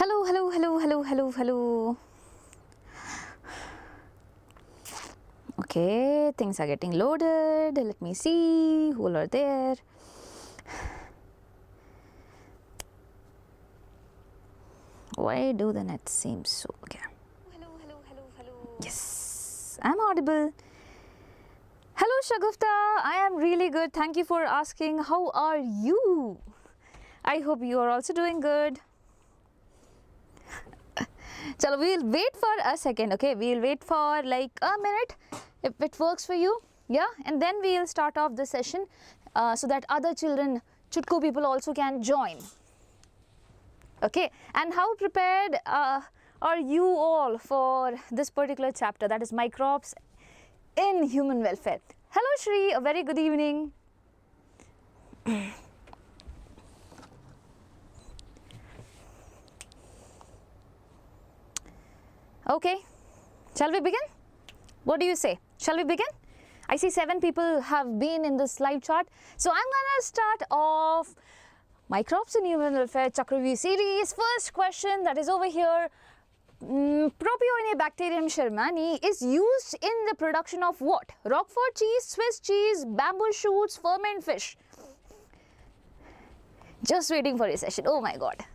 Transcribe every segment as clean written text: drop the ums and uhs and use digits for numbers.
Hello, hello, hello, hello, hello, hello. Okay, things are getting loaded. Let me see who are there. Why do the net seem so? Okay. Hello, hello, hello, hello. Yes, I'm audible. Hello, Shagufta. I am really good. Thank you for asking. How are you? I hope you are also doing good. Chalo, we'll wait for a second, okay? We'll wait for like a minute if it works for you, yeah? And then we'll start off the session so that other children, Chutku people also can join. Okay, and how prepared are you all for this particular chapter, that is Microbes in Human Welfare? Hello Shri, a very good evening. Okay, shall we begin? What do you say? Shall we begin? I see 7 people have been in this live chat. So I'm gonna start off Microbes in Human Welfare Chakravyuh series. First question that is over here. Propionibacterium shermani is used in the production of what? Roquefort cheese, Swiss cheese, bamboo shoots, ferment fish. Just waiting for a session. Oh my god.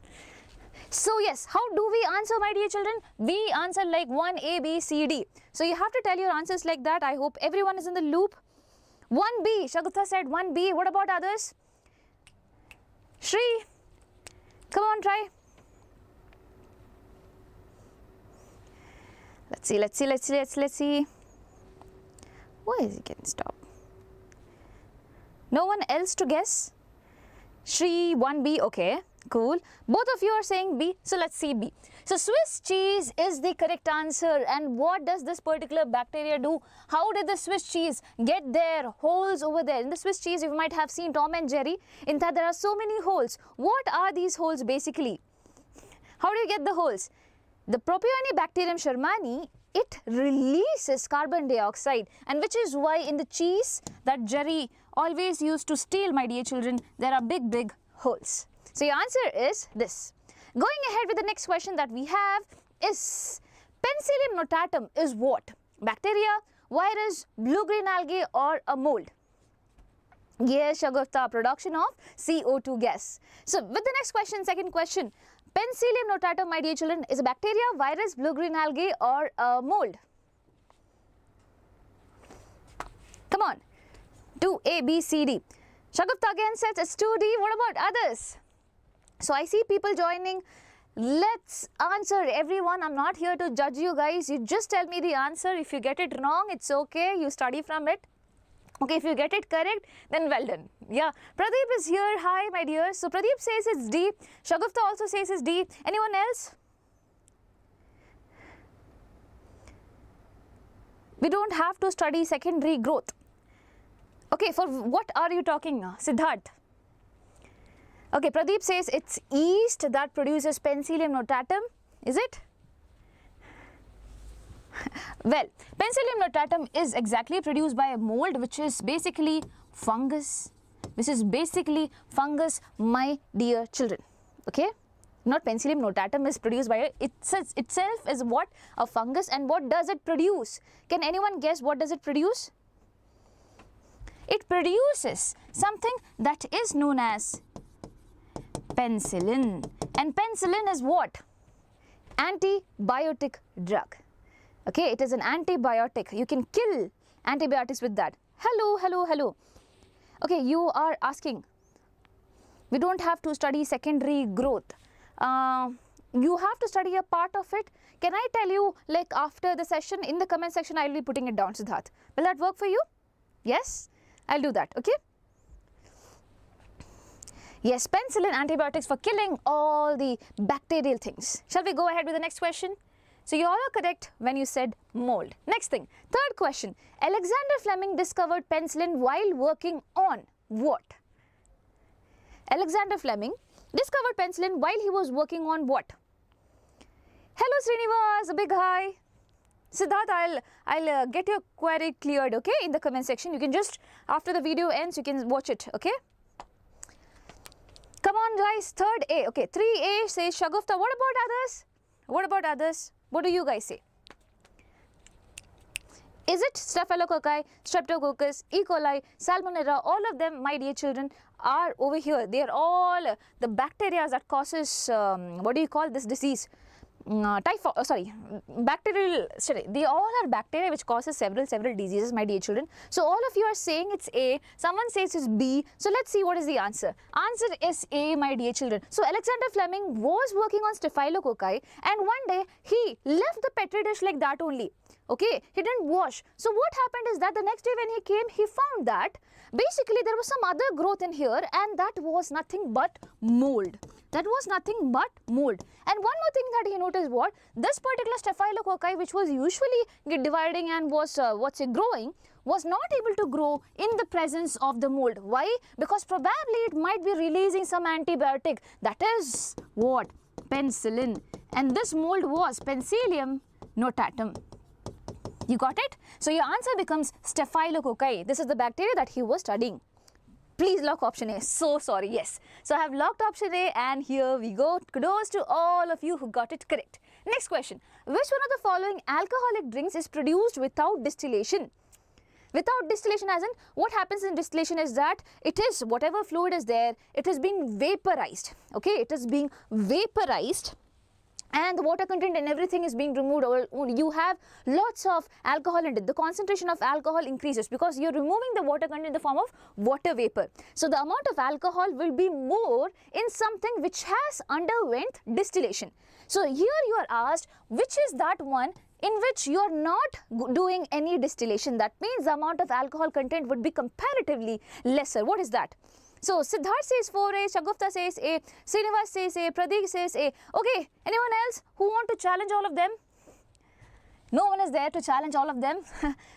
So yes, how do we answer, my dear children? We answer like 1A, B, C, D. So you have to tell your answers like that. I hope everyone is in the loop. 1B, Shagutha said 1B. What about others? Shri, come on, try. Let's see. Why is it getting stopped? No one else to guess? Shri, 1B, okay. Cool. Both of you are saying B, so let's see B. So Swiss cheese is the correct answer. And what does this particular bacteria do? How did the Swiss cheese get there? Holes over there. In the Swiss cheese, you might have seen Tom and Jerry. In that, there are so many holes. What are these holes basically? How do you get the holes? The Propionibacterium shermani, it releases carbon dioxide, and which is why in the cheese that Jerry always used to steal, my dear children, there are big holes. So your answer is this. Going ahead with the next question that we have is Penicillium notatum is what? Bacteria, virus, blue-green algae or a mold? Yes, Shagufta, production of CO2 gas. So with the next question, second question, Penicillium notatum, my dear children, is a bacteria, virus, blue-green algae or a mold? Come on, 2A, B, C, D. Shagufta again says it's 2D. What about others? So I see people joining. Let's answer everyone. I'm not here to judge you guys. You just tell me the answer. If you get it wrong, it's okay. You study from it. Okay, if you get it correct, then well done. Yeah, Pradeep is here. Hi, my dear. So Pradeep says it's D. Shagufta also says it's D. Anyone else? We don't have to study secondary growth. Okay, for what are you talking now? Siddharth. Okay, Pradeep says it's yeast that produces Penicillium notatum. Is it? Well, Penicillium notatum is exactly produced by a mold, which is basically fungus. This is basically fungus, my dear children. Okay? Not Penicillium notatum is produced by itself is what? A fungus. And what does it produce? Can anyone guess what does it produce? It produces something that is known as penicillin. And penicillin is what? Antibiotic drug. Okay, it is an antibiotic. You can kill antibiotics with that. Hello. Okay, you are asking, we don't have to study secondary growth. You have to study a part of it. Can I tell you, like after the session, in the comment section, I will be putting it down, Siddharth. Will that work for you? Yes? I'll do that, okay? Yes, penicillin antibiotics for killing all the bacterial things. Shall we go ahead with the next question? So you all are correct when you said mold. Next thing, third question. Alexander Fleming discovered penicillin while working on what? Alexander Fleming discovered penicillin while he was working on what? Hello Srinivas, a big hi. Siddharth, I'll get your query cleared, okay, in the comment section. You can just, after the video ends, you can watch it, okay? Come on guys, third A. Okay, 3A says Shagufta. What about others? What about others? What do you guys say? Is it Staphylococci, Streptococcus, E. coli, Salmonella? All of them, my dear children, are over here. They are all the bacteria that causes, what do you call this disease? Bacterial, sorry, they all are bacteria which causes several diseases, my dear children. So all of you are saying it's A, someone says it's B. So let's see what is the answer. Answer is A, my dear children. So Alexander Fleming was working on Staphylococci, and one day he left the petri dish like that only. Okay, he didn't wash. So what happened is that the next day when he came, he found that basically there was some other growth in here, and that was nothing but mold. That was nothing but mold. And one more thing that he noticed, what this particular Staphylococci, which was usually dividing and was growing, was not able to grow in the presence of the mold. Why? Because probably it might be releasing some antibiotic, that is what? Penicillin. And this mold was Penicillium notatum. You got it? So your answer becomes Staphylococci. This is the bacteria that he was studying. Please lock option A. So sorry, yes. So I have locked option A, and here we go. Kudos to all of you who got it correct. Next question. Which one of the following alcoholic drinks is produced without distillation? Without distillation, as in what happens in distillation is that it is whatever fluid is there, it is being vaporized. Okay, it is being vaporized, and the water content and everything is being removed. You have lots of alcohol in it. The concentration of alcohol increases because you're removing the water content in the form of water vapor. So the amount of alcohol will be more in something which has underwent distillation. So here you are asked, which is that one in which you are not doing any distillation? That means the amount of alcohol content would be comparatively lesser. What is that? So Siddharth says 4A, Shagufta says A, Srinivas says A, Pradeep says A. Okay, anyone else who want to challenge all of them? No one is there to challenge all of them.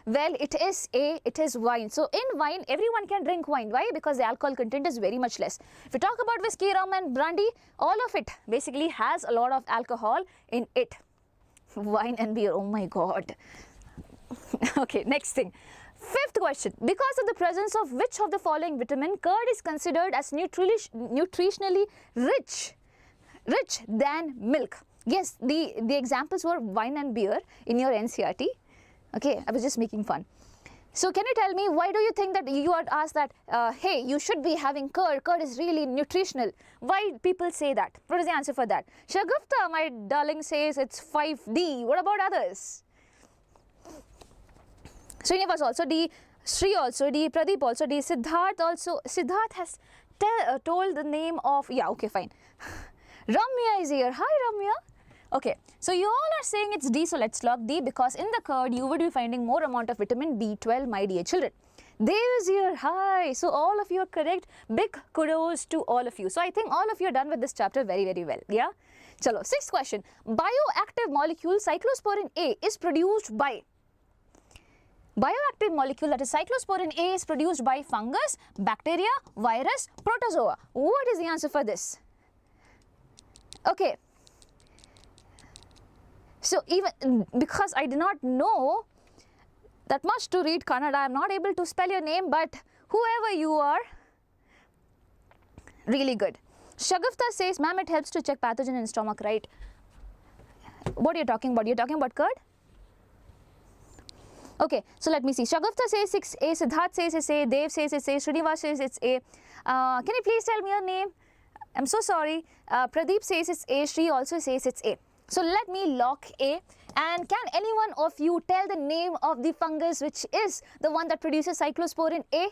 Well, it is A, it is wine. So in wine, everyone can drink wine. Why? Because the alcohol content is very much less. If we talk about whiskey, rum and brandy, all of it basically has a lot of alcohol in it. Wine and beer, oh my god. Okay, next thing. Fifth question. Because of the presence of which of the following vitamin, curd is considered as nutritionally rich than milk? Yes, the examples were wine and beer in your NCRT. Okay, I was just making fun. So can you tell me, why do you think that you are asked that, hey, you should be having curd, curd is really nutritional? Why people say that? What is the answer for that? Shagufta, my darling, says it's 5D. What about others? Srinivas also D, Sri also D, Pradeep also D, Siddharth also. Siddharth has told the name of, yeah, okay, fine. Ramya is here. Hi, Ramya. Okay, so you all are saying it's D, so let's lock D, because in the curd you would be finding more amount of vitamin B12, my dear children. Dev is here. Hi. So all of you are correct. Big kudos to all of you. So I think all of you are done with this chapter very, very well. Yeah. Chalo. Sixth question. Bioactive molecule cyclosporin A is produced by. Bioactive molecule, that is cyclosporin A, is produced by fungus, bacteria, virus, protozoa. What is the answer for this? Okay. So even because I did not know that much to read Kannada, I am not able to spell your name, but whoever you are, really good. Shagufta says, ma'am, it helps to check pathogen in stomach, right? What are you talking about? You're talking about curd? Okay, so let me see. Shagufta says 6A, Siddharth says it's A, Dev says it's A, Srinivas says it's A. Can you please tell me your name? I'm so sorry. Pradeep says it's A, Sri also says it's A. So let me lock A. And can anyone of you tell the name of the fungus which is the one that produces cyclosporin A?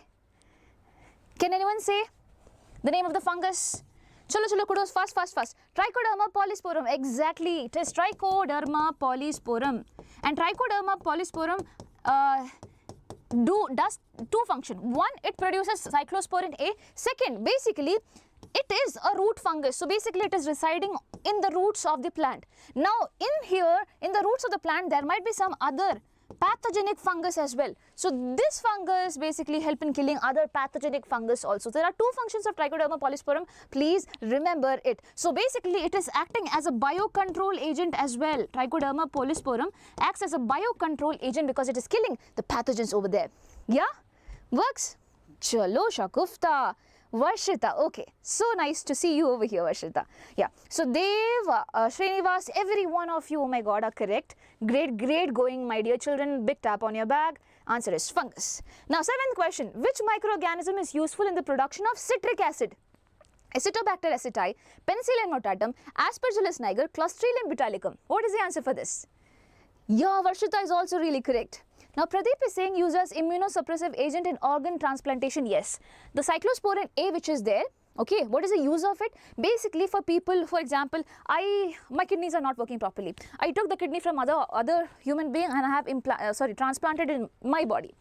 Can anyone say the name of the fungus? Chalo, chalo, kudos, fast. Trichoderma polysporum. Exactly, it is Trichoderma polysporum. And Trichoderma polysporum does two functions. One, it produces cyclosporin A. Second, basically, it is a root fungus. So basically, it is residing in the roots of the plant. Now, in here, in the roots of the plant, there might be some other pathogenic fungus as well. So this fungus basically help in killing other pathogenic fungus also. There are two functions of Trichoderma polysporum. Please remember it. So basically, it is acting as a biocontrol agent as well. Trichoderma polysporum acts as a biocontrol agent because it is killing the pathogens over there. Yeah? Works? Chalo, Shagufta. Varshita, okay. So nice to see you over here, Varshita. Yeah. So Dev, Srinivas, every one of you, oh my God, are correct. Great, great going, my dear children. Big tap on your back. Answer is fungus. Now, 7th question. Which microorganism is useful in the production of citric acid? Acetobacter aceti, Penicillium notatum, Aspergillus niger, Clostridium botulicum. What is the answer for this? Yeah, Varshita is also really correct. Now, Pradeep is saying use as immunosuppressive agent in organ transplantation. Yes, the cyclosporin A which is there. Okay, what is the use of it? Basically, for people, for example, my kidneys are not working properly. I took the kidney from other human being and I have transplanted it in my body.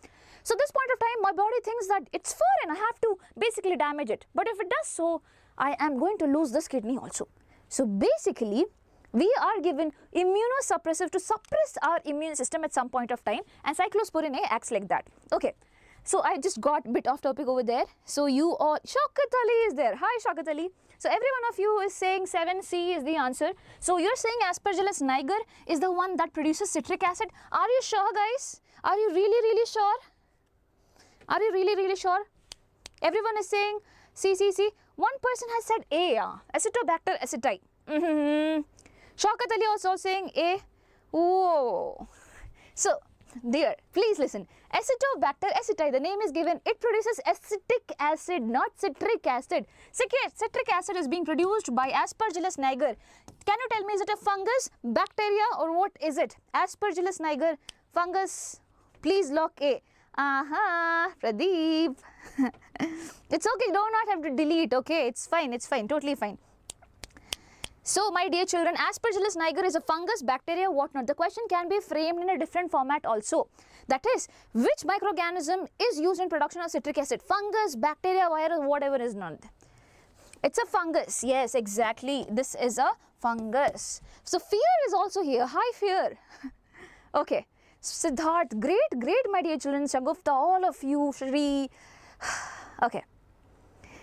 So this point of time, my body thinks that it's foreign. I have to basically damage it. But if it does so, I am going to lose this kidney also. So basically, we are given immunosuppressive to suppress our immune system at some point of time, and cyclosporin A acts like that. Okay, so I just got a bit off topic over there. So you all, Shaukat Ali is there. Hi Shaukat Ali. So every one of you is saying 7C is the answer. So you're saying Aspergillus niger is the one that produces citric acid. Are you sure, guys? Are you really sure? Are you really sure? Everyone is saying C. One person has said A, Acetobacter aceti. Shaukat Ali also saying A. Oh. So, dear, please listen. Acetobacter aceti, the name is given. It produces acetic acid, not citric acid. Citric acid is being produced by Aspergillus niger. Can you tell me, is it a fungus, bacteria, or what is it? Aspergillus niger, fungus. Please lock A. Pradeep. It's okay, you do not have to delete, okay? It's fine, totally fine. So, my dear children, Aspergillus niger is a fungus, bacteria, whatnot. The question can be framed in a different format also. That is, which microorganism is used in production of citric acid? Fungus, bacteria, virus, whatever is not. It's a fungus. Yes, exactly. This is a fungus. So, fear is also here. Hi, fear. Okay. Siddharth, great, my dear children. Shagufta, all of you, Shri. Okay.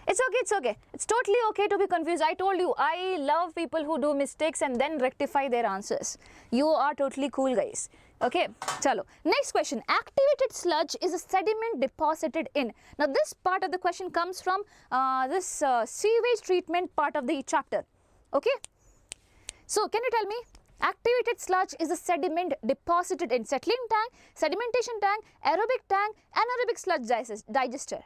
It's okay. It's totally okay to be confused. I told you, I love people who do mistakes and then rectify their answers. You are totally cool, guys. Okay, chalo. Next question. Activated sludge is a sediment deposited in. Now, this part of the question comes from this sewage treatment part of the chapter. Okay. So, can you tell me? Activated sludge is a sediment deposited in settling tank, sedimentation tank, aerobic tank, anaerobic sludge digester.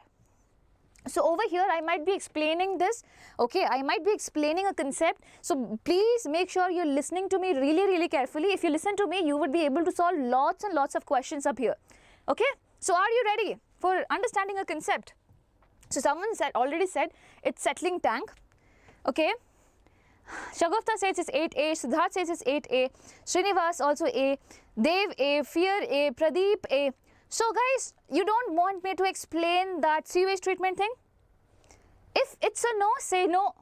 So over here I might be explaining this, okay, I might be explaining a concept. So please make sure you're listening to me really carefully. If you listen to me, you would be able to solve lots and lots of questions up here. Okay, so are you ready for understanding a concept? So someone already said it's settling tank, okay. Shagufta says it's 8A, Siddharth says it's 8A, Srinivas also A, Dev A, Fear A, Pradeep A. So guys, you don't want me to explain that sewage treatment thing? If it's a no, say no.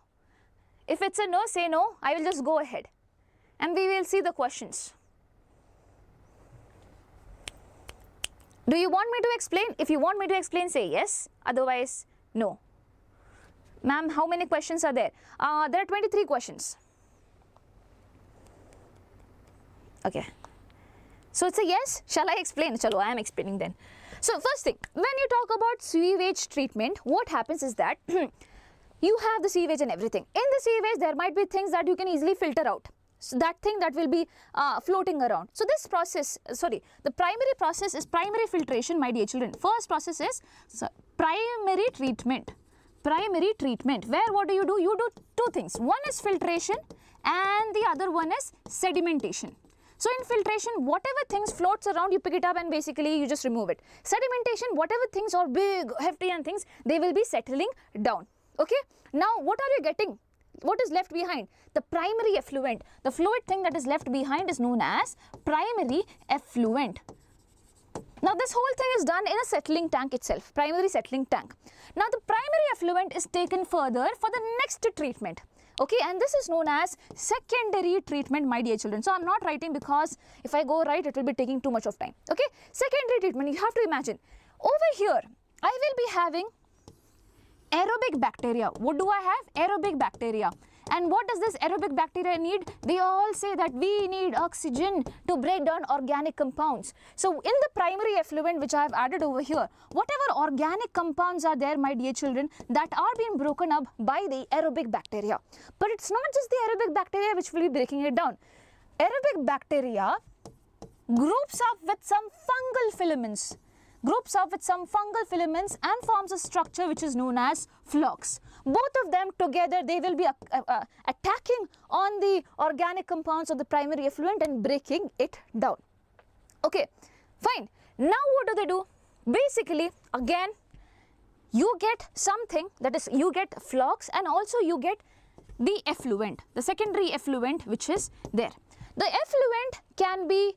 If it's a no, say no. I will just go ahead and we will see the questions. Do you want me to explain? If you want me to explain, say yes. Otherwise, no. Ma'am, how many questions are there? There are 23 questions. Okay. So it's a yes. Shall I explain? Chalo, I am explaining then. So first thing, when you talk about sewage treatment, what happens is that you have the sewage and everything. In the sewage, there might be things that you can easily filter out. So that thing that will be floating around. So this process, the primary process is primary filtration, my dear children. First process is primary treatment. Primary treatment, where what do? You do two things. One is filtration and the other one is sedimentation. So in filtration, whatever things floats around, you pick it up and basically you just remove it. Sedimentation, whatever things are big, hefty and things, they will be settling down. Okay. Now what are you getting? What is left behind? The primary effluent. The fluid thing that is left behind is known as primary effluent. Now this whole thing is done in a settling tank itself, primary settling tank. Now the primary effluent is taken further for the next treatment. Okay, and this is known as secondary treatment, my dear children. So I'm not writing because if I go right, it will be taking too much of time. Okay, secondary treatment, you have to imagine. Over here, I will be having aerobic bacteria. What do I have? Aerobic bacteria. And what does this aerobic bacteria need? They all say that we need oxygen to break down organic compounds. So in the primary effluent which I have added over here, whatever organic compounds are there, my dear children, that are being broken up by the aerobic bacteria. But it's not just the aerobic bacteria which will be breaking it down. Aerobic bacteria groups up with some fungal filaments. And forms a structure which is known as Flocs. Both of them together, they will be attacking on the organic compounds of the primary effluent and breaking it down. Okay, fine. Now what do they do? Basically, again, you get something, that is, you get Flocs, and also you get the effluent, the secondary effluent which is there. The effluent can be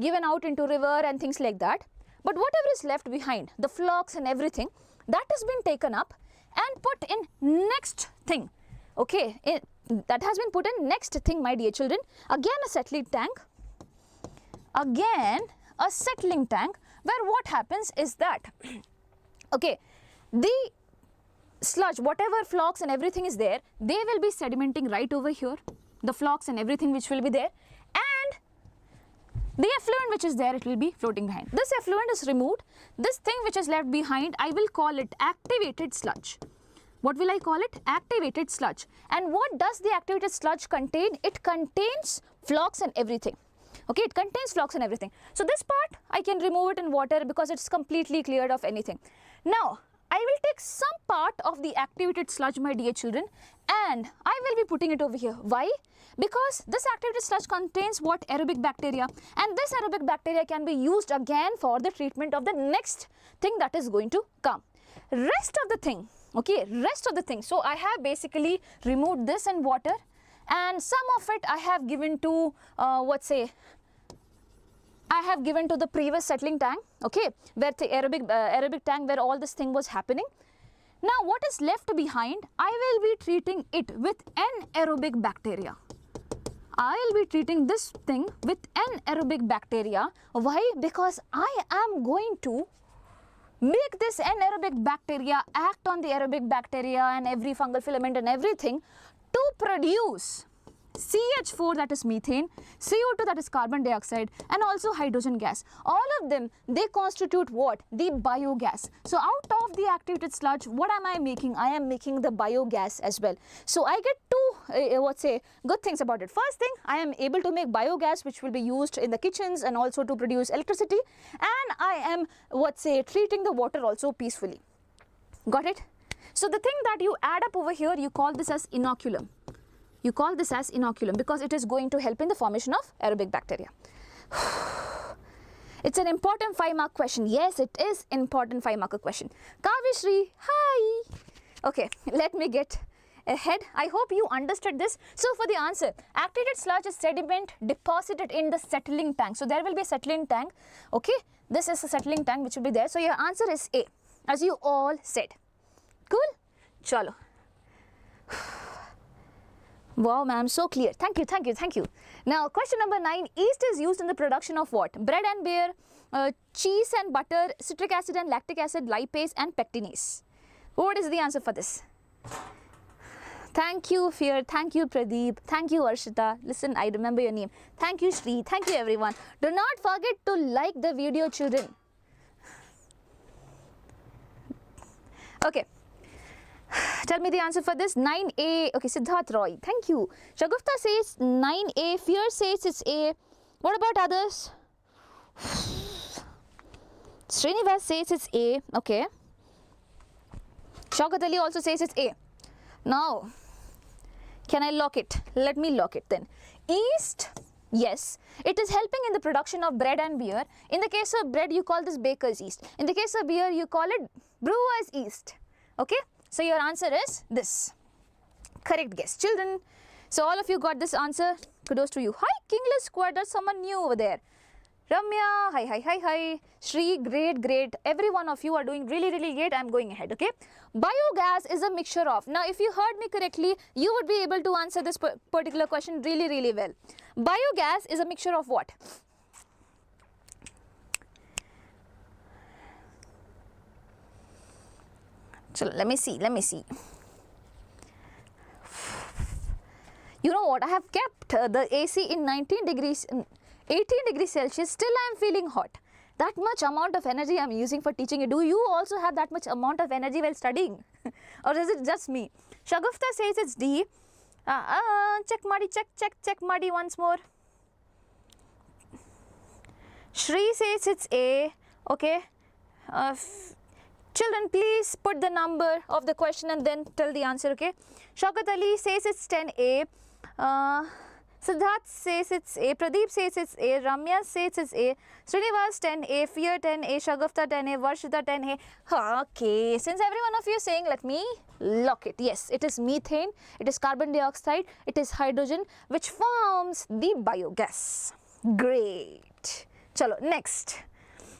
given out into river and things like that, but whatever is left behind, the Flocs and everything, that has been taken up and put in next thing. Okay, that has been put in next thing, my dear children. Again a settling tank, where what happens is that okay, the sludge, whatever Flocs and everything is there, they will be sedimenting right over here, the Flocs and everything which will be there, and the effluent which is there, it will be floating behind. This effluent is removed. This thing which is left behind, I will call it activated sludge. What will I call it? Activated sludge. And what does the activated sludge contain? It contains Flocs and everything. Okay, it contains Flocs and everything. So this part, I can remove it in water because it's completely cleared of anything. Now, I will take some part of the activated sludge, my dear children, and I will be putting it over here. Why? Because this activated sludge contains what? Aerobic bacteria, and this aerobic bacteria can be used again for the treatment of the next thing that is going to come. Rest of the thing, okay, so I have basically removed this in water, and some of it I have given to I have given to the previous settling tank, okay, where the aerobic tank where all this thing was happening. Now what is left behind, I will be treating it with anaerobic bacteria. I will be treating this thing with anaerobic bacteria. Why? Because I am going to make this anaerobic bacteria act on the aerobic bacteria and every fungal filament and everything to produce CH4, that is methane, CO2, that is carbon dioxide, and also hydrogen gas. All of them, they constitute what? The biogas. So out of the activated sludge, what am I making? I am making the biogas as well. So I get two good things about it. First thing, I am able to make biogas which will be used in the kitchens and also to produce electricity, and I am treating the water also peacefully. Got it? So the thing that you add up over here, you call this as inoculum. You call this as inoculum because it is going to help in the formation of aerobic bacteria. It's an important 5-mark question. Yes, it is important 5-mark question. Kavishri, hi. Okay, let me get ahead. I hope you understood this. So for the answer, activated sludge is sediment deposited in the settling tank. So there will be a settling tank. Okay, this is a settling tank which will be there. So your answer is A, as you all said. Cool? Chalo. Wow, ma'am, so clear. Thank you, thank you, thank you. Now, question number 9. Yeast is used in the production of what? Bread and beer, cheese and butter, citric acid and lactic acid, lipase and pectinase. What is the answer for this? Thank you, Fear. Thank you, Pradeep. Thank you, Arshita. Listen, I remember your name. Thank you, Shri. Thank you, everyone. Do not forget to like the video, children. Okay. Tell me the answer for this. 9A. Okay, Siddharth Roy. Thank you. Shagufta says 9A. Fear says it's A. What about others? Srinivas says it's A. Okay. Shaukat Ali also says it's A. Now, can I lock it? Let me lock it then. Yeast, yes, it is helping in the production of bread and beer. In the case of bread, you call this baker's yeast. In the case of beer, you call it brewer's yeast. Okay? So your answer is this. Correct guess, children. So all of you got this answer. Kudos to you. Hi, Kingless Squad. There's someone new over there. Ramya, hi, hi, hi, hi. Shri, great, great. Every one of you are doing really, really great. I'm going ahead, okay? Biogas is a mixture of. Now, if you heard me correctly, you would be able to answer this particular question really, really well. Biogas is a mixture of what? So let me see. what, I have kept the AC in 19 degrees, 18 degrees Celsius, still I am feeling hot. That much amount of energy I am using for teaching you. Do you also have that much amount of energy while studying? Or is it just me? Shagufta says it's D. Check Madi once more. Shri says it's A. Okay. Children, please put the number of the question and then tell the answer, okay? Shaukat Ali says it's 10A. Siddharth says it's A. Pradeep says it's A. Ramya says it's A. Srinivas 10A. Fear 10A. Shagufta 10A. Varshita 10A. Okay. Since every one of you is saying, let me lock it. Yes, it is methane. It is carbon dioxide. It is hydrogen, which forms the biogas. Great. Chalo, next.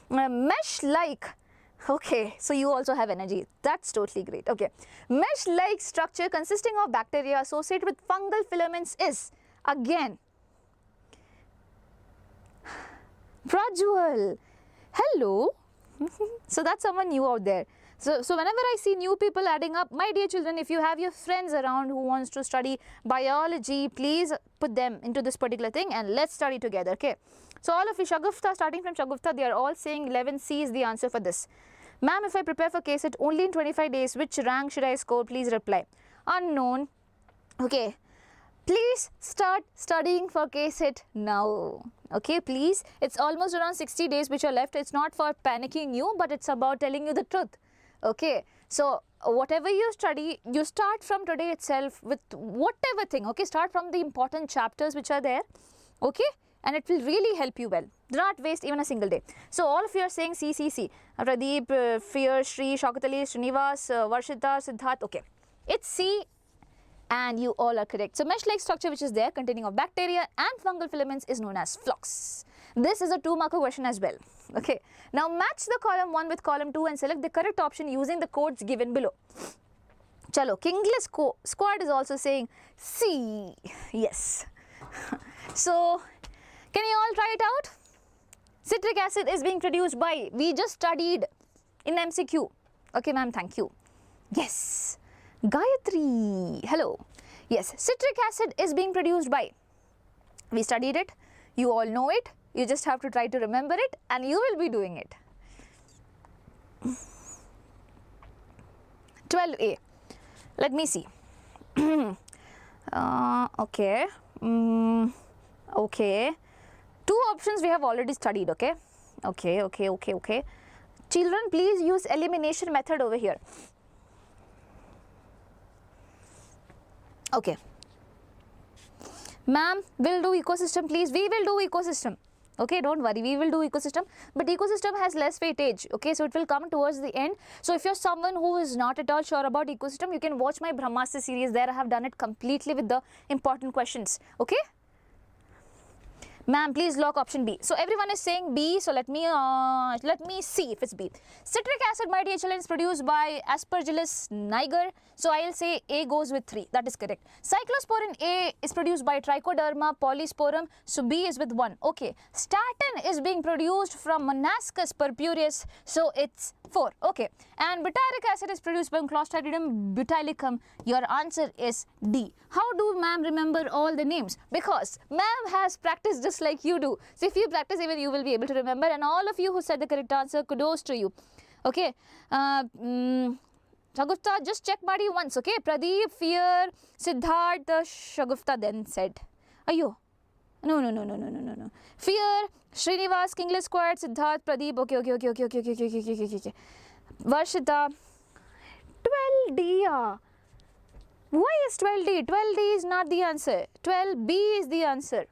Mesh-like. Okay, so you also have energy. That's totally great. Okay. Mesh-like structure consisting of bacteria associated with fungal filaments is, again, Prajwal. Hello. So that's someone new out there. So whenever I see new people adding up, my dear children, if you have your friends around who wants to study biology, please put them into this particular thing and let's study together, okay? So all of you, Shagufta, starting from Shagufta, they are all saying 11C is the answer for this. Ma'am, if I prepare for KCET only in 25 days, which rank should I score? Please reply. Unknown. Okay. Please start studying for KCET now. Okay, please. It's almost around 60 days which are left. It's not for panicking you, but it's about telling you the truth. Okay. So whatever you study, you start from today itself with whatever thing. Okay. Start from the important chapters which are there. Okay. And it will really help you well. Do not waste even a single day. So all of you are saying C. Pradeep, Fear, Shri, Shaukatali, Srinivas, Varshita, Siddharth. Okay. It's C and you all are correct. So mesh-like structure which is there containing of bacteria and fungal filaments is known as Flocs. This is a 2-marker question as well. Okay. Now match the column 1 with column 2 and select the correct option using the codes given below. Chalo, Kingless Squad is also saying C. Yes. So can you all try it out? Citric acid is being produced by, we just studied in MCQ. Okay, ma'am, thank you. Yes. Gayatri, hello. Yes, citric acid is being produced by, we studied it, you all know it, you just have to try to remember it and you will be doing it. 12A, let me see. Okay. Okay. 2 options we have already studied, okay? Okay. Children, please use elimination method over here. Okay. Ma'am, we'll do ecosystem, please. We will do ecosystem. Okay, don't worry, we will do ecosystem. But ecosystem has less weightage, okay? So it will come towards the end. So if you're someone who is not at all sure about ecosystem, you can watch my Brahmastra series. There I have done it completely with the important questions, okay? Ma'am, please lock option B. So everyone is saying B. So let me see if it's B. Citric acid, my dear children, is produced by Aspergillus niger. So I'll say A goes with 3. That is correct. Cyclosporin A is produced by Trichoderma polysporum. So B is with 1. Okay. Statin is being produced from Monascus purpureus. So it's 4. Okay. And butyric acid is produced by Clostridium butylicum. Your answer is D. How do ma'am remember all the names? Because ma'am has practiced just like you do. So if you practice, even you will be able to remember. And all of you who said the correct answer, kudos to you. Okay. Shagufta, just check Madi once, okay? Pradeep, Fear, Siddharth, Shagufta then said. Ayo. No. Fear, Srinivas, Kingless Squad, Siddharth, Pradeep. Okay. Varshita. 12D. Why is 12D? 12D is not the answer. 12B is the answer.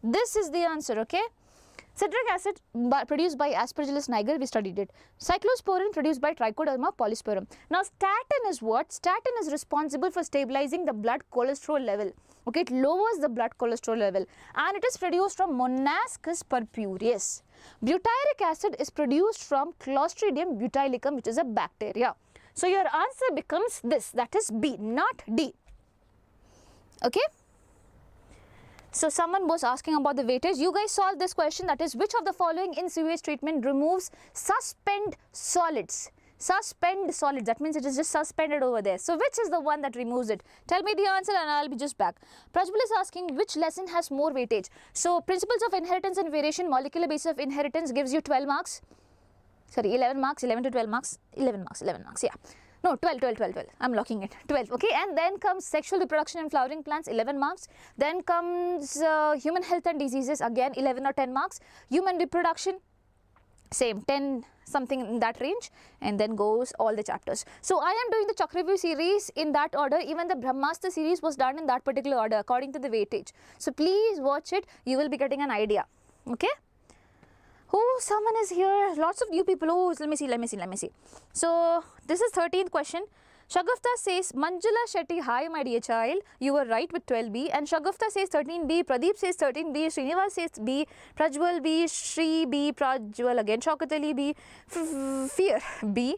This is the answer, okay? Citric acid produced by Aspergillus niger, we studied it. Cyclosporin produced by Trichoderma polysporum. Now, statin is what? Statin is responsible for stabilizing the blood cholesterol level. Okay, it lowers the blood cholesterol level and it is produced from Monascus purpureus. Butyric acid is produced from Clostridium butylicum, which is a bacteria. So, your answer becomes this, that is B, not D. Okay? So someone was asking about the weightage. You guys solved this question, that is, which of the following in sewage treatment removes suspend solids? suspend solids. That means it is just suspended over there. So which is the one that removes it? Tell me the answer and I'll be just back. Prajwal is asking which lesson has more weightage. So principles of inheritance and variation, molecular basis of inheritance gives you 12 marks. Sorry, 11 marks, 11 to 12 marks, 11 marks, yeah. No, 12. I'm locking it. 12, okay. And then comes sexual reproduction in flowering plants, 11 marks. Then comes human health and diseases, again 11 or 10 marks. Human reproduction, same, 10 something in that range, and then goes all the chapters. So I am doing the Chakravyuh series in that order. Even the Brahmastra series was done in that particular order according to the weightage. So please watch it, you will be getting an idea, okay. Oh, someone is here. Lots of new people. Oh, let me see. So, this is 13th question. Shagufta says, Manjula Shetty, hi my dear child. You were right with 12B. And Shagufta says 13B. Pradeep says 13B. Srinivas says B. Prajwal B. Shri B. Prajwal again. Shaukatali B. Fear B.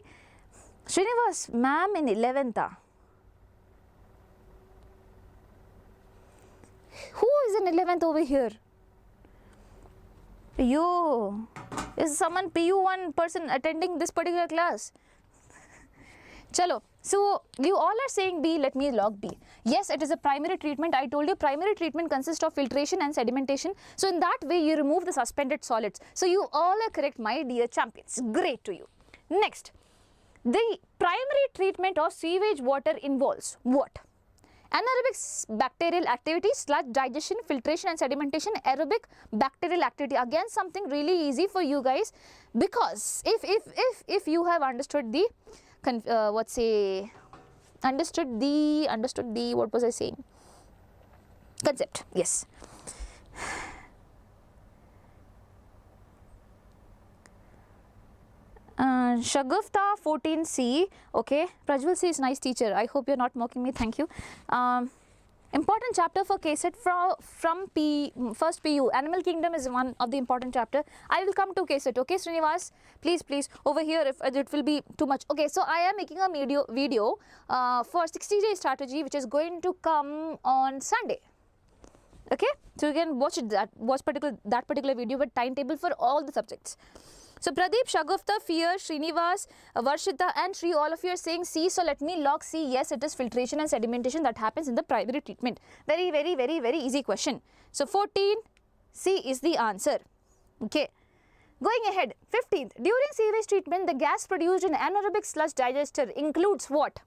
Srinivas, ma'am in 11th. Who is in 11th over here? Yo, is someone PU1 person attending this particular class? Chalo, so you all are saying B, let me log B. Yes, it is a primary treatment. I told you primary treatment consists of filtration and sedimentation. So in that way you remove the suspended solids. So you all are correct, my dear champions. Great to you. Next, the primary treatment of sewage water involves what? Anaerobic bacterial activity, sludge digestion, filtration and sedimentation, aerobic bacterial activity. Again something really easy for you guys, because if you have understood the what was I saying? Concept, yes. Shagufta 14C, okay. Prajwal says nice teacher. I hope you're not mocking me. Thank you. Important chapter for KSET from first PU. Animal Kingdom is one of the important chapter. I will come to KSET, okay, Srinivas? Please, over here if it will be too much. Okay, so I am making a video for 60-day strategy, which is going to come on Sunday. Okay, so you can watch that particular video with timetable for all the subjects. So Pradeep, Shagufta, Fear, Srinivas, Varshita and Shri, all of you are saying C. So let me log C. Yes, it is filtration and sedimentation that happens in the primary treatment. Very easy question. So 14, C is the answer. Okay. Going ahead, 15th. During sewage treatment, the gas produced in anaerobic sludge digester includes what?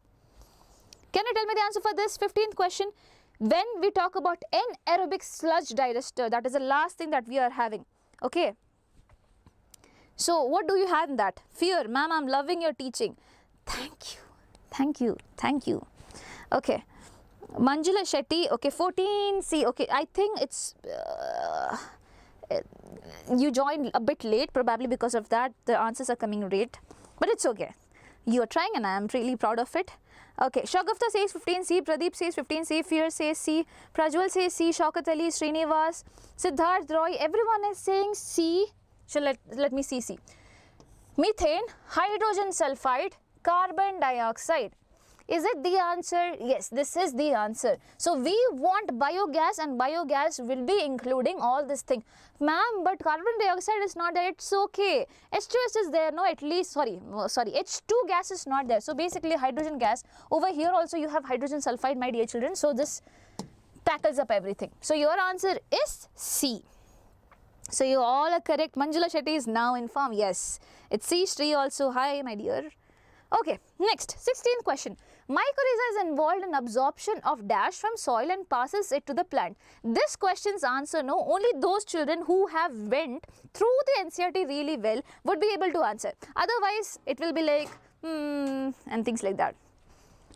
Can you tell me the answer for this 15th question? When we talk about anaerobic sludge digester, that is the last thing that we are having. Okay. So what do you have in that? Fear, ma'am, I'm loving your teaching. Thank you. Okay. Manjula Shetty, okay, 14C, okay, I think it's, you joined a bit late, probably because of that, the answers are coming late, but it's okay. You are trying and I am really proud of it. Okay, Shagufta says 15C, Pradeep says 15C, Fear says C, Prajwal says C, Shaukat Ali, Srinivas, Siddharth Roy, everyone is saying C. So let me see C. Methane, hydrogen sulfide, carbon dioxide. Is it the answer? Yes, this is the answer. So we want biogas, and biogas will be including all this thing. Ma'am, but carbon dioxide is not there. It's okay. H2S is there. No, at least, sorry, H2 gas is not there. So basically hydrogen gas. Over here also you have hydrogen sulfide, my dear children. So this tackles up everything. So your answer is C. So you all are correct. Manjula Shetty is now informed. Yes, it's C. Shri also. Hi, my dear. Okay, next, 16th question. Mycorrhiza is involved in absorption of dash from soil and passes it to the plant. This question's answer, no, only those children who have went through the NCERT really well would be able to answer. Otherwise, it will be like, and things like that.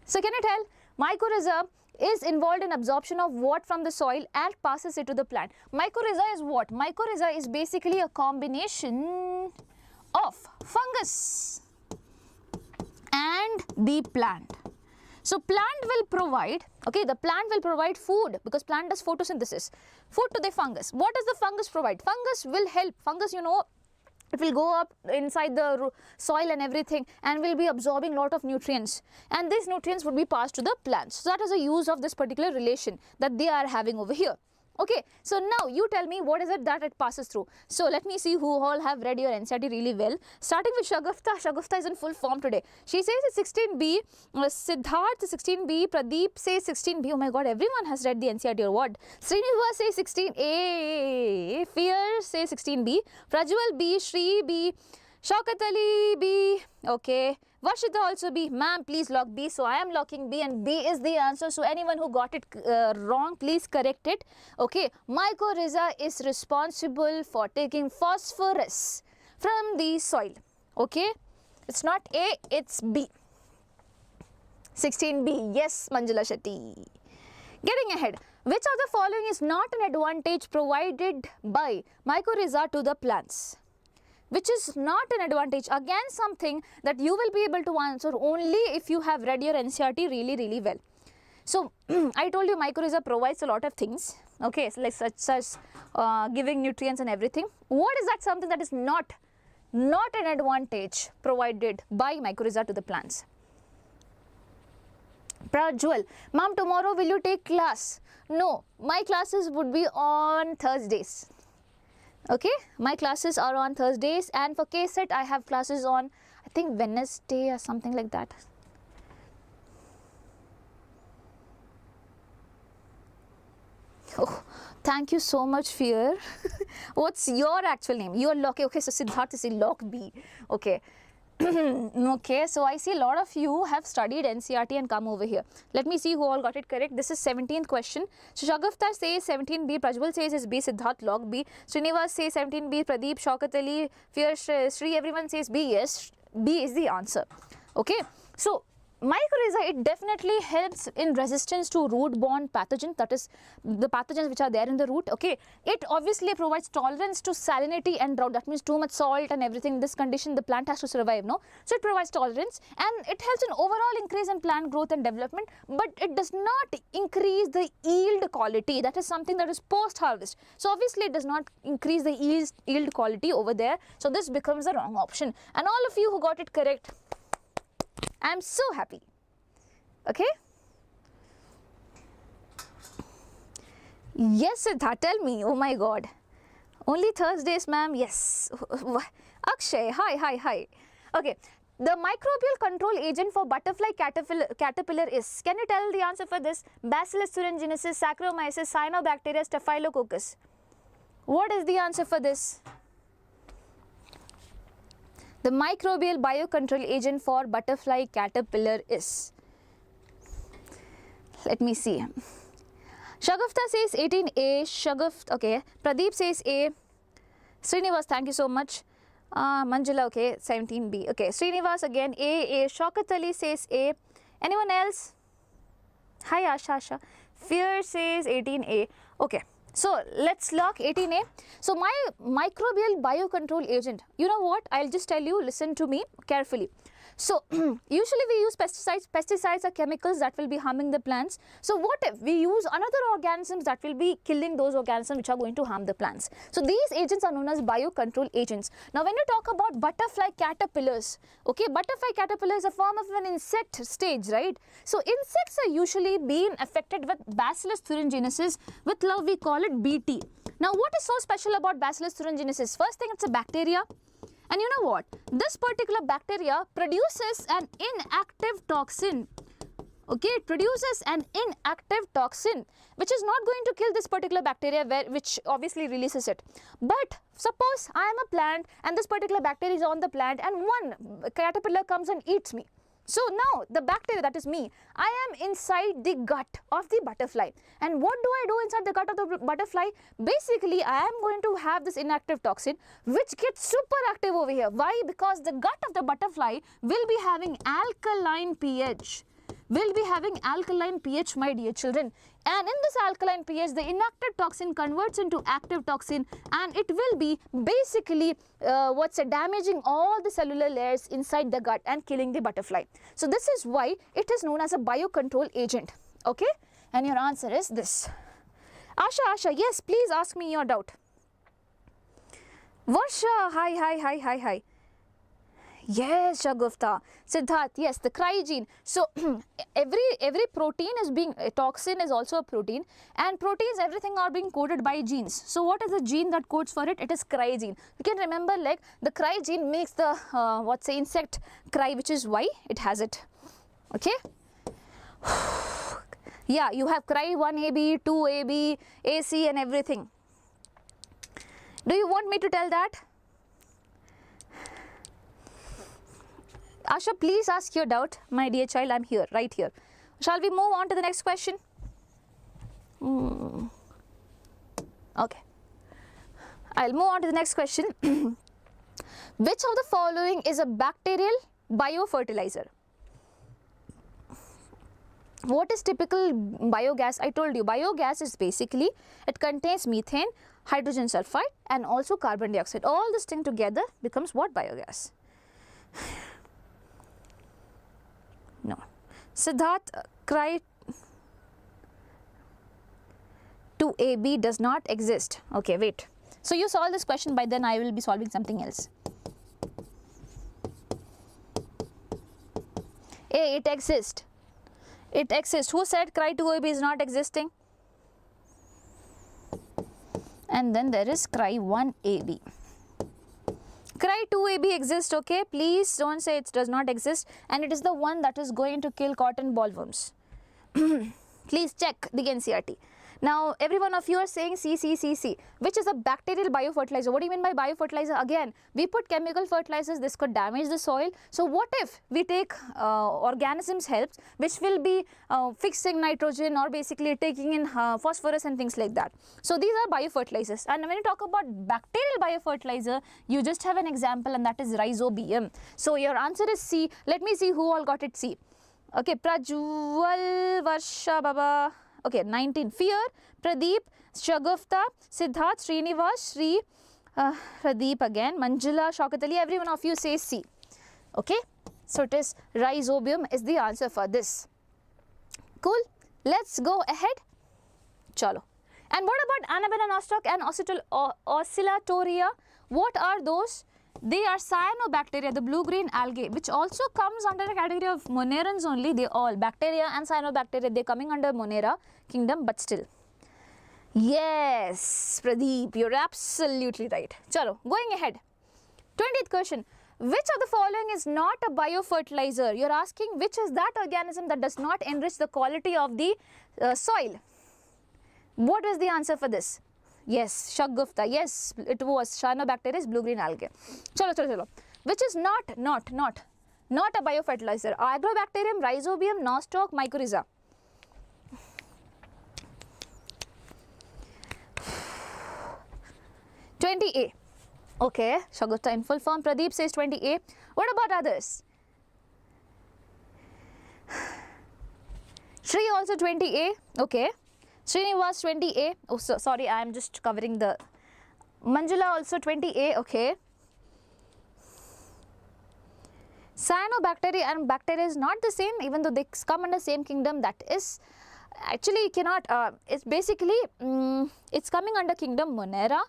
So can you tell? Mycorrhiza is involved in absorption of what from the soil and passes it to the plant. Mycorrhiza is what? Mycorrhiza is basically a combination of fungus and the plant. So plant will provide, okay, the plant will provide food because plant does photosynthesis, food to the fungus. What does the fungus provide? Fungus will help. Fungus, you know, it will go up inside the soil and everything and will be absorbing a lot of nutrients, and these nutrients would be passed to the plants. So that is a use of this particular relation that they are having over here. Okay, so now you tell me what is it that it passes through. So let me see who all have read your NCERT really well. Starting with Shagufta. Shagufta is in full form today. She says it's 16B, Siddharth 16B, Pradeep says 16B. Oh my god, everyone has read the NCERT or what? Srinivas says 16A, Fear says 16B, Prajwal B, Shri B, Shaukat Ali B, okay, Varshita also B. Ma'am, please lock B. So I am locking B and B is the answer. So anyone who got it wrong, please correct it. Okay, mycorrhiza is responsible for taking phosphorus from the soil. Okay, it's not A, it's B. 16B, yes, Manjula Shetty. Getting ahead, which of the following is not an advantage provided by mycorrhiza to the plants? Which is not an advantage, again something that you will be able to answer only if you have read your NCERT really well. So I told you mycorrhiza provides a lot of things, okay, so like such as giving nutrients and everything. What is that something that is not an advantage provided by mycorrhiza to the plants? Prajwal, ma'am, tomorrow will you take class? No, my classes would be on Thursdays. Okay, my classes are on Thursdays, and for K-Set I have classes on, I think, Wednesday or something like that. Oh, thank you so much, Fear. What's your actual name? You are Lock. Okay, so Siddharth is Lock B. Okay. Okay, so I see a lot of you have studied NCERT and come over here. Let me see who all got it correct. This is 17th question. So Shagufta says 17B, Prajwal says is B, Siddharth log B, Srinivas says 17B, Pradeep, Shaukat Ali, Fear, Shri, everyone says B. Yes, B is the answer. Okay, so mycorrhiza, it definitely helps in resistance to root-borne pathogens, that is the pathogens which are there in the root. Okay, it obviously provides tolerance to salinity and drought, that means too much salt and everything. In this condition the plant has to survive, no? So it provides tolerance and it helps in overall increase in plant growth and development, but it does not increase the yield quality. That is something that is post-harvest. So obviously it does not increase the yield quality over there. So this becomes the wrong option. And all of you who got it correct, I am so happy. Okay. Yes, Siddha, tell me. Oh my God. Only Thursdays, ma'am. Yes. Akshay, hi. Okay. The microbial control agent for butterfly caterpillar is, can you tell the answer for this? Bacillus thuringiensis, Saccharomyces, Cyanobacteria, Staphylococcus. What is the answer for this? The microbial biocontrol agent for butterfly caterpillar is, let me see. Shagufta says 18A, okay, Pradeep says A, Srinivas, thank you so much, Manjula, okay, 17B, okay, Srinivas again, A, Shaukat Ali says A, anyone else? Hi Asha, Fear says 18A, okay. So let's lock 18A. So my microbial biocontrol agent, you know what, I'll just tell you, listen to me carefully. So usually we use pesticides. Pesticides are chemicals that will be harming the plants. So what if we use another organisms that will be killing those organisms which are going to harm the plants? So these agents are known as biocontrol agents. Now when you talk about butterfly caterpillars, okay, butterfly caterpillar is a form of an insect stage, right? So insects are usually being affected with Bacillus thuringiensis, with love we call it BT. Now what is so special about Bacillus thuringiensis? First thing, it's a bacteria. And you know what? This particular bacteria produces an inactive toxin. Okay, it produces an inactive toxin which is not going to kill this particular bacteria, which obviously releases it. But suppose I am a plant and this particular bacteria is on the plant and one caterpillar comes and eats me. So now the bacteria, that is me, I am inside the gut of the butterfly. And what do I do inside the gut of the butterfly? Basically, I am going to have this inactive toxin which gets super active over here. Why? Because the gut of the butterfly will be having alkaline pH. Will be having alkaline pH, my dear children. And in this alkaline pH, the inactive toxin converts into active toxin and it will be basically damaging all the cellular layers inside the gut and killing the butterfly. So this is why it is known as a biocontrol agent. Okay, and your answer is this. Asha, yes, please ask me your doubt. Varsha, hi. Yes, Shagufta. Siddharth, yes, the cry gene. So every protein is being, a toxin is also a protein, and proteins, everything are being coded by genes. So what is the gene that codes for it? It is cry gene. You can remember, like, the cry gene makes the insect cry, which is why it has it. Okay. Yeah, you have cry 1AB, 2AB, AC and everything. Do you want me to tell that? Asha, please ask your doubt, my dear child. I'm here, right here. Shall we move on to the next question? Okay. I'll move on to the next question. Which of the following is a bacterial biofertilizer? What is typical biogas? I told you, biogas is basically, it contains methane, hydrogen sulfide and also carbon dioxide. All this thing together becomes what? Biogas. No. Siddharth, cry 2AB does not exist. Okay, wait. So you solve this question, by then I will be solving something else. A, it exists. It exists. Who said cry 2AB is not existing? And then there is cry 1AB. Cry 2AB exists, okay? Please don't say it does not exist, and it is the one that is going to kill cotton bollworms. Please check the NCERT. Now, every one of you are saying C, which is a bacterial biofertilizer. What do you mean by biofertilizer? Again, we put chemical fertilizers, this could damage the soil. So, what if we take organisms helps, which will be fixing nitrogen or basically taking in phosphorus and things like that. So, these are biofertilizers. And when you talk about bacterial biofertilizer, you just have an example, and that is rhizobium. So, your answer is C. Let me see who all got it C. Okay, Prajwal, Varsha, Baba. Okay, 19. Fear, Pradeep, Shagufta, Siddharth, Srinivas, Shri, Pradeep again, Manjula, Shaukatali, every one of you says C. Okay, so it is rhizobium is the answer for this. Cool. Let's go ahead. Chalo. And what about Annabella nostoc and oscillatoria? What are those? They are cyanobacteria, the blue-green algae, which also comes under the category of monerans only. They all, bacteria and cyanobacteria, they're coming under monera kingdom, but still. Yes, Pradeep, you're absolutely right. Chalo, going ahead. 20th question. Which of the following is not a biofertilizer? You're asking which is that organism that does not enrich the quality of the soil. What is the answer for this? Yes, Shagufta. Yes, it was cyanobacteria, blue-green algae. Chalo. Which is not a biofertilizer? Agrobacterium, rhizobium, nostoc, mycorrhiza. (20A). Okay, Shagufta in full form. Pradeep says 20A. What about others? Shri also 20A. Okay. Srinivas 20A. Oh, so, sorry, I am just covering the. Manjula also 20A. Okay. Cyanobacteria and bacteria is not the same, even though they come under same kingdom. That is actually cannot. It's basically it's coming under kingdom Monera.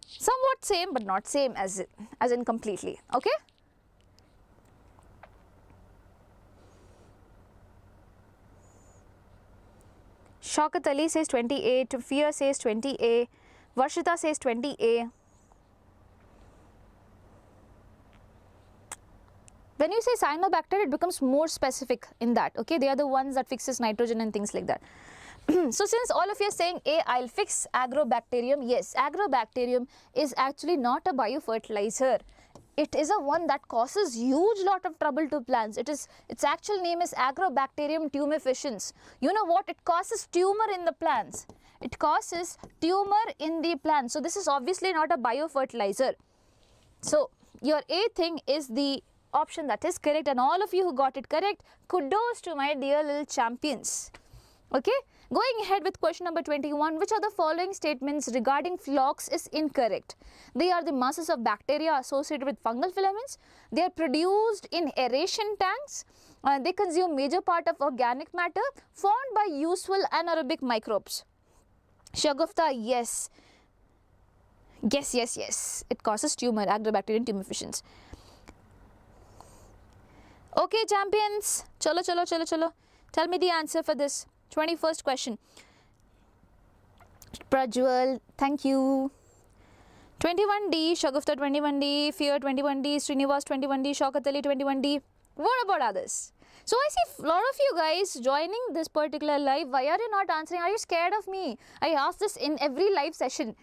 Somewhat same, but not same as in completely. Okay. Shaukat Ali says 20A, Tufia says 20A, Varshita says 20A. When you say cyanobacteria, it becomes more specific in that, okay? They are the ones that fixes nitrogen and things like that. So since all of you are saying A, I'll fix agrobacterium. Yes, agrobacterium is actually not a biofertilizer. It is a one that causes huge lot of trouble to plants. Its actual name is Agrobacterium tumefaciens. You know what? It causes tumor in the plants. It causes tumor in the plants. So this is obviously not a biofertilizer. So your A thing is the option that is correct, and all of you who got it correct, kudos to my dear little champions. Okay. Going ahead with question number 21, which of the following statements regarding Flocs is incorrect? They are the masses of bacteria associated with fungal filaments. They are produced in aeration tanks. They consume major part of organic matter formed by useful anaerobic microbes. Shagufta, yes. Yes. It causes tumor, Agrobacterium tumefaciens. Okay, champions. Chalo, chalo, chalo, chalo. Tell me the answer for this 21st question. Prajwal, thank you. 21D, Shagufta 21D, Fear 21D, Srinivas 21D, Shokatali 21D. What about others? So I see a lot of you guys joining this particular live. Why are you not answering? Are you scared of me? I ask this in every live session.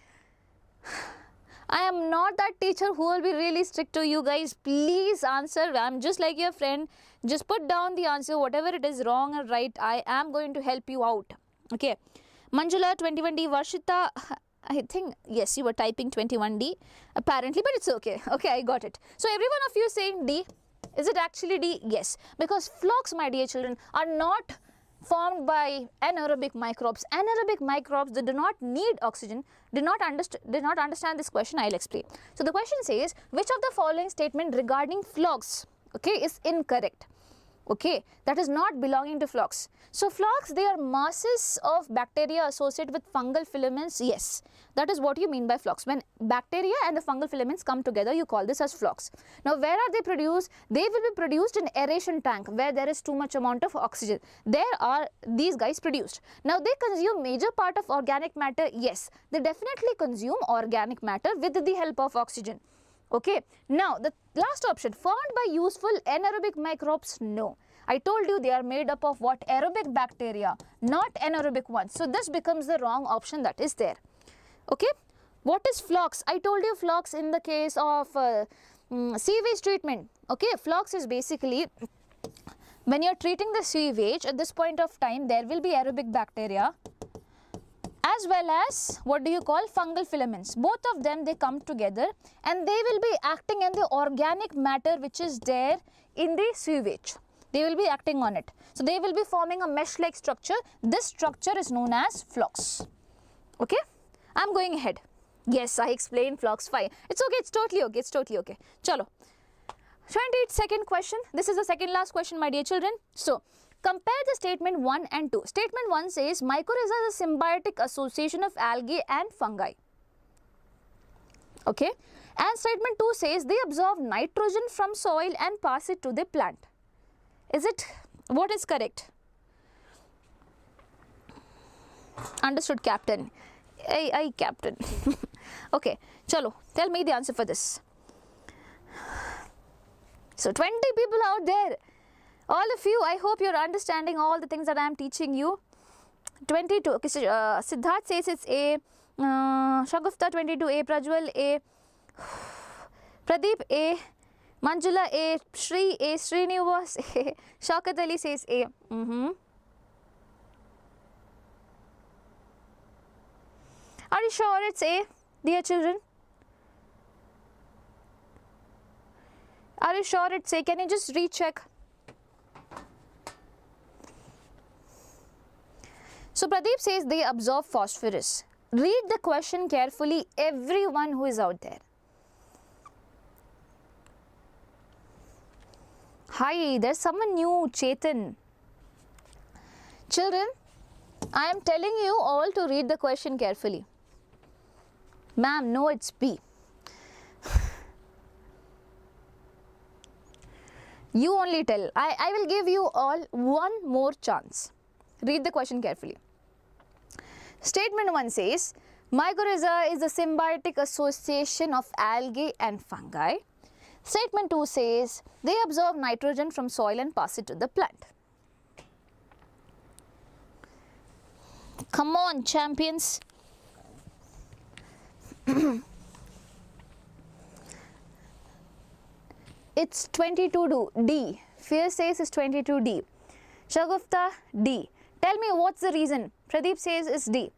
I am not that teacher who will be really strict to you guys. Please answer. I'm just like your friend. Just put down the answer, whatever it is wrong or right. I am going to help you out. Okay. Manjula 21D, Varshita, I think, yes, you were typing 21D apparently, but it's okay. Okay, I got it. So every one of you saying D. Is it actually D? Yes. Because flocs, my dear children, are not formed by anaerobic microbes. Anaerobic microbes, they do not need oxygen. Did not understand this question. I'll explain. So the question says, which of the following statement regarding flocs, okay, is incorrect? Okay, that is not belonging to flocs. So flocs, they are masses of bacteria associated with fungal filaments. Yes, that is what you mean by flocs. When bacteria and the fungal filaments come together, you call this as flocs. Now, where are they produced? They will be produced in aeration tank where there is too much amount of oxygen. There are these guys produced. Now, they consume major part of organic matter. Yes, they definitely consume organic matter with the help of oxygen. Okay, now the last option, formed by useful anaerobic microbes, no. I told you they are made up of what? Aerobic bacteria, not anaerobic ones. So this becomes the wrong option that is there. Okay, what is flocs? I told you flocs in the case of sewage treatment. Okay, flocs is basically when you are treating the sewage, at this point of time there will be aerobic bacteria as well as what do you call fungal filaments. Both of them, they come together and they will be acting on the organic matter which is there in the sewage. They will be acting on it. So they will be forming a mesh-like structure. This structure is known as flocs. Okay, I'm going ahead. Yes, I explained flocs fine. It's okay, it's totally okay, it's totally okay. Chalo. 22nd question. This is the second last question, my dear children. So, compare the statement 1 and 2. Statement 1 says, mycorrhiza is a symbiotic association of algae and fungi. Okay. And statement 2 says, they absorb nitrogen from soil and pass it to the plant. Is it? What is correct? Understood, Captain. I Captain. Okay. Chalo. Tell me the answer for this. So, 20 people out there. All of you, I hope you're understanding all the things that I am teaching you. 22, okay, so, Siddharth says it's A, Shagufta 22A, Prajwal A, Pradeep A, Manjula A, Shri A, Srinivas A, Shokatali says A. Are you sure it's A, dear children? Are you sure it's A? Can you just recheck? So Pradeep says they absorb phosphorus. Read the question carefully, everyone who is out there. Hi, there's someone new, Chetan. Children, I am telling you all to read the question carefully. Ma'am, no, it's B. You only tell. I will give you all one more chance. Read the question carefully. Statement 1 says, mycorrhiza is a symbiotic association of algae and fungi. Statement 2 says, they absorb nitrogen from soil and pass it to the plant. Come on, champions. It's 22D. Fear says it's 22D. Shagufta, D. Tell me what's the reason? Pradeep says it's D.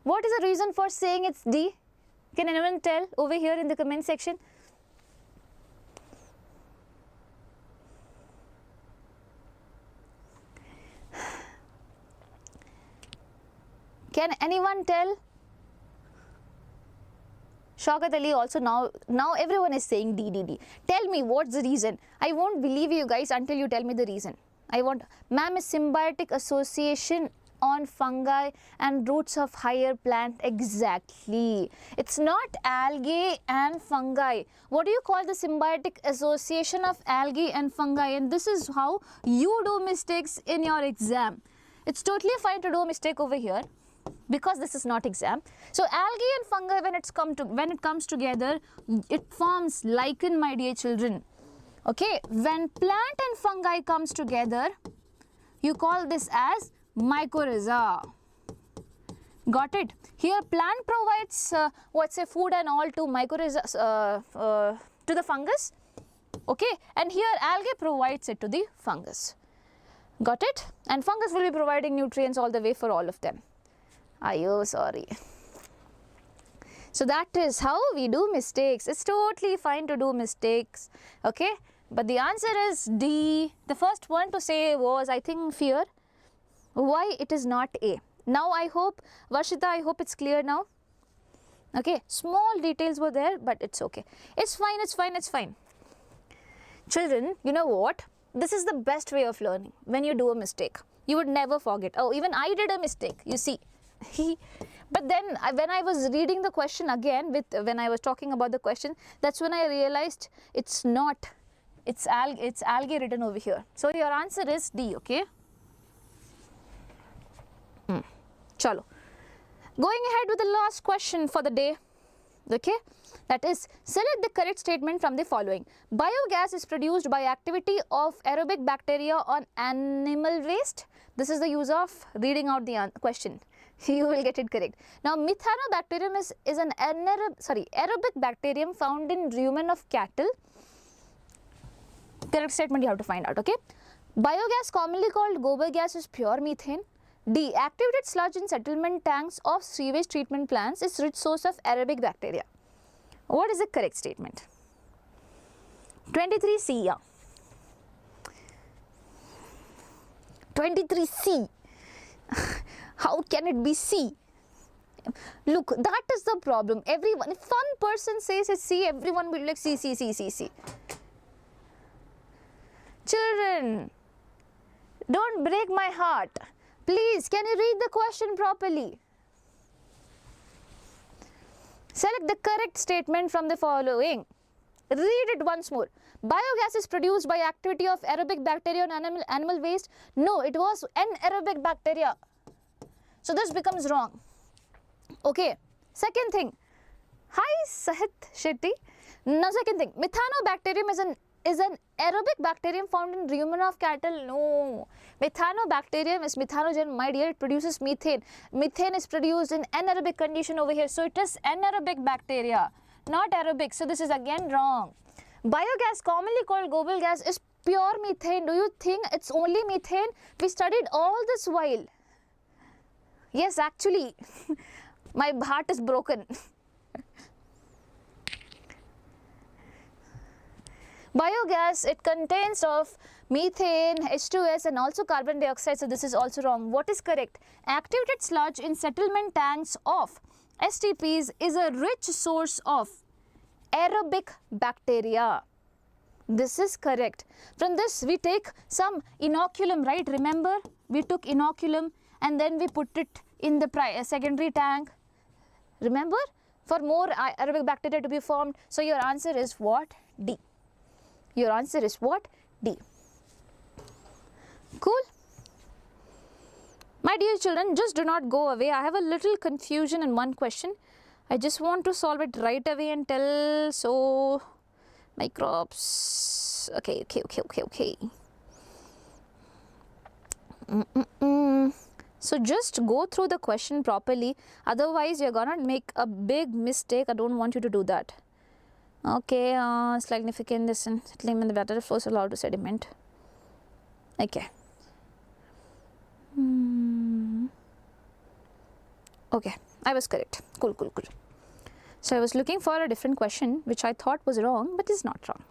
What is the reason for saying it's D? Can anyone tell over here in the comment section? Can anyone tell? Shaukat Ali also now everyone is saying D. Tell me what's the reason. I won't believe you guys until you tell me the reason. I want, ma'am, is symbiotic association on fungi and roots of higher plant. Exactly. It's not algae and fungi. What do you call the symbiotic association of algae and fungi? And this is how you do mistakes in your exam. It's totally fine to do a mistake over here because this is not exam. So algae and fungi, when it comes together, it forms lichen, my dear children. Okay, when plant and fungi comes together, you call this as mycorrhiza. Got it? Here plant provides food and all to mycorrhiza, to the fungus. Okay, and here algae provides it to the fungus. Got it? And fungus will be providing nutrients all the way for all of them. Ayo, sorry. So that is how we do mistakes. It's totally fine to do mistakes. Okay, but the answer is D. The first one to say was, I think, fear. Why it is not A? Now I hope, Varshita, I hope it's clear now. Okay, small details were there, but it's okay. It's fine, it's fine, it's fine. Children, you know what? This is the best way of learning. When you do a mistake, you would never forget. Oh, even I did a mistake, you see. But then when I was reading the question again, when I was talking about the question, that's when I realized it's not. It's algae written over here. So your answer is D, okay? Chalo. Going ahead with the last question for the day. Okay, that is, select the correct statement from the following. Biogas is produced by activity of aerobic bacteria on animal waste. This is the use of reading out the question. You will get it correct. Now, methanobacterium is an aerobic bacterium found in rumen of cattle. Correct statement you have to find out, okay? Biogas, commonly called gobar gas, is pure methane. D. Activated sludge in settlement tanks of sewage treatment plants is rich source of aerobic bacteria. What is the correct statement? 23C, yeah. 23C. How can it be C? Look, that is the problem. Everyone, if one person says it's C, everyone will be like C. Children, don't break my heart. Please, can you read the question properly? Select the correct statement from the following. Read it once more. Biogas is produced by activity of aerobic bacteria on animal waste. No, it was anaerobic bacteria. So this becomes wrong. Okay. Second thing. Hi, Sahit Shetty. Now, second thing. Methanobacterium is an aerobic bacterium found in rumen of cattle. No. Methanobacterium is methanogen, my dear. It produces methane. Methane is produced in anaerobic condition over here. So it is anaerobic bacteria, not aerobic. So this is again wrong. Biogas, commonly called gobar gas, is pure methane. Do you think it's only methane? We studied all this while. Yes, actually, my heart is broken. Biogas, it contains of methane, H2S and also carbon dioxide. So this is also wrong. What is correct? Activated sludge in settlement tanks of STPs is a rich source of aerobic bacteria. This is correct. From this we take some inoculum, right? Remember, we took inoculum and then we put it in the secondary tank. Remember? For more aerobic bacteria to be formed. So your answer is what? D. Your answer is what? D. Cool? My dear children, just do not go away. I have a little confusion in one question. I just want to solve it right away and tell. So, microbes. Okay. So just go through the question properly. Otherwise, you're gonna make a big mistake. I don't want you to do that. Okay, significant this and settling in the water flows allowed to sediment. Okay. Okay, I was correct. Cool. So I was looking for a different question which I thought was wrong, but is not wrong.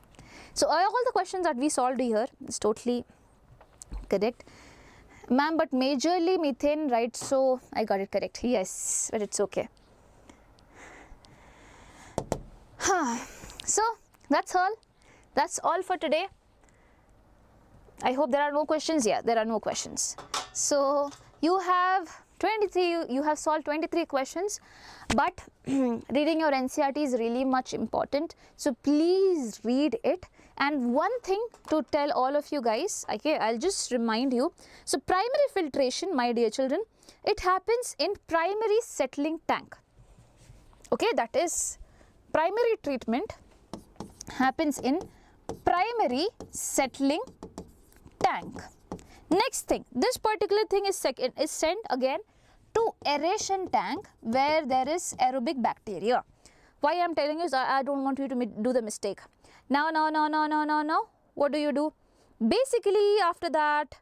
So all the questions that we solved here is totally correct. Ma'am, but majorly methane, right? So I got it correct. Yes, but it's okay. So that's all. That's all for today. I hope there are no questions. Yeah, there are no questions. So you have 23, you have solved 23 questions, but reading your NCERT is really much important. So please read it. And one thing to tell all of you guys, okay, I'll just remind you. So primary filtration, my dear children, it happens in primary settling tank. Okay, that is primary treatment happens in primary settling tank. Next thing, this particular thing is sent again to aeration tank where there is aerobic bacteria. Why I am telling you is I don't want you to do the mistake. Now, what do you do? Basically, after that,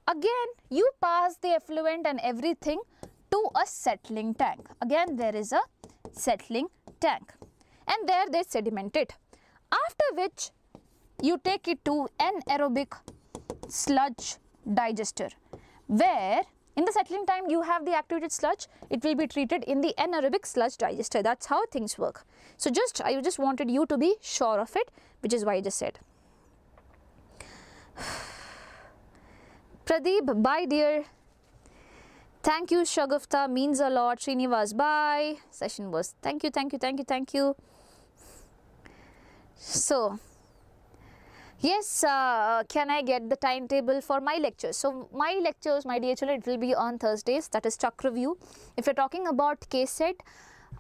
again, you pass the effluent and everything to a settling tank. Again, there is a settling tank, and there they sediment it. After which, you take it to anaerobic sludge digester, where in the settling time you have the activated sludge, it will be treated in the anaerobic sludge digester. That's how things work. So I just wanted you to be sure of it, which is why I just said. Pradeep, bye dear. Thank you, Shagufta, means a lot. Srinivas, bye. Session was, thank you. So, yes, can I get the timetable for my lectures? So, my lectures, my dear children, it will be on Thursdays, that is Chakravyuh. If you're talking about case set,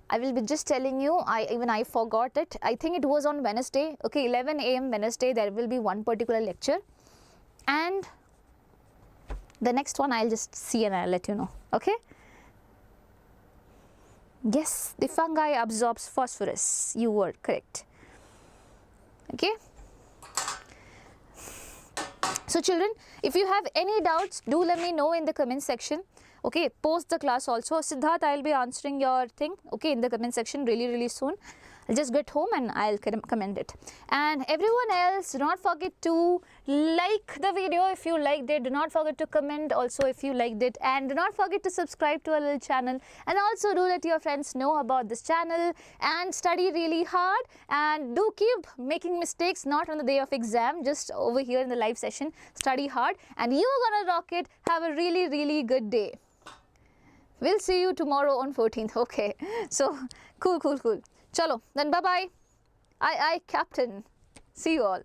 I will be just telling you, I forgot it. I think it was on Wednesday. Okay, 11 AM Wednesday, there will be one particular lecture. And the next one I'll just see and I'll let you know. Okay? Yes, the fungi absorbs phosphorus. You were correct. Okay? So children, if you have any doubts, do let me know in the comment section. Okay, post the class also. Siddharth, I'll be answering your thing, okay, in the comment section really soon. I'll just get home and I'll comment it. And everyone else, do not forget to like the video if you liked it. Do not forget to comment also if you liked it. And do not forget to subscribe to our little channel. And also do let your friends know about this channel. And study really hard. And do keep making mistakes, not on the day of exam, just over here in the live session. Study hard. And you're gonna rock it. Have a really good day. We'll see you tomorrow on 14th. Okay. So, cool. Chalo, then bye-bye. I Captain. See you all.